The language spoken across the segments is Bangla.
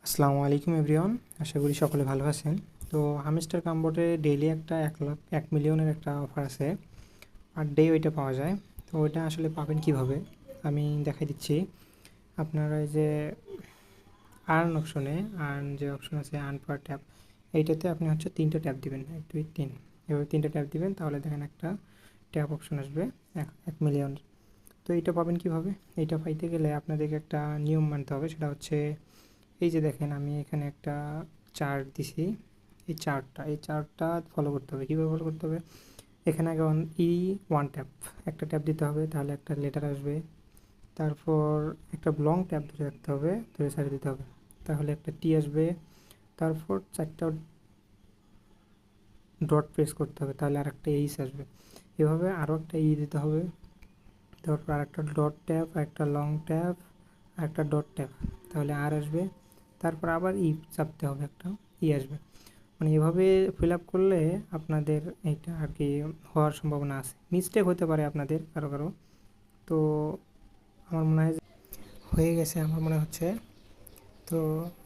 আসসালামু আলাইকুম এভরিওয়ান। আশা করি সকলে ভালো আছেন। তো হামস্টার কামবোর্ডে ডেইলি একটা 1 মিলিয়নের একটা অফার আছে, আর ডে ওইটা পাওয়া যায়। তো ওইটা আসলে পাবেন কিভাবে আমি দেখাই দিচ্ছি। আপনারা এই যে আর্ন যে অপশন আছে, আর্ন পার ট্যাপ, এইটাতে আপনি হচ্ছে 3টা ট্যাপ দিবেন, 1 2 3, এভাবে 3টা ট্যাপ দিবেন, তাহলে দেখেন একটা ট্যাপ অপশন আসবে 1 মিলিয়ন। তো এইটা পাবেন কিভাবে? এইটা পাইতে গেলে আপনাদেরকে একটা নিয়ম মানতে হবে, সেটা হচ্ছে এই যে দেখেন আমি এখানে একটা চার্ট দিছি। এই চার্টটা ফলো করতে হবে। কীভাবে ফলো করতে হবে? এখানে আগে ওয়ান ট্যাপ, একটা ট্যাপ দিতে হবে, তাহলে একটা লেটার আসবে। তারপর একটা লং ট্যাপ ধরে রাখতে হবে, ধরে সাইডে দিতে হবে, তাহলে একটা টি আসবে। তারপর 4টা ডট প্রেস করতে হবে, তাহলে আর একটা এইচ আসবে। এভাবে আরও একটা দিতে হবে। তারপর আর একটা ডট ট্যাপ, একটা লং ট্যাপ, আর একটা ডট ট্যাপ, তাহলে আর আসবে। তারপর আবার চাপতে হবে, একটা আসবে। মানে এভাবে ফিল আপ করলে আপনাদের এইটা আর কি হওয়ার সম্ভাবনা আছে। মিস্টেক হতে পারে আপনাদের কারো কারো। তো আমার মনে হয় হয়ে গেছে, আমার মনে হচ্ছে। তো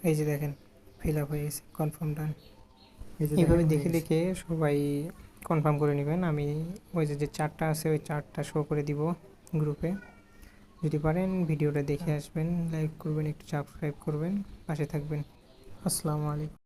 এই যে দেখেন ফিল আপ হয়ে গেছে, কনফার্ম ডান। এইভাবে দেখে দেখে সবাই কনফার্ম করে নেবেন। আমি ওই যে চার্টটা আছে, ওই চার্টটা শো করে দিব গ্রুপে। যদি পারেন ভিডিওটা দেখে আসবেন, লাইক করবেন, একটু সাবস্ক্রাইব করবেন, পাশে থাকবেন। আসসালামু আলাইকুম।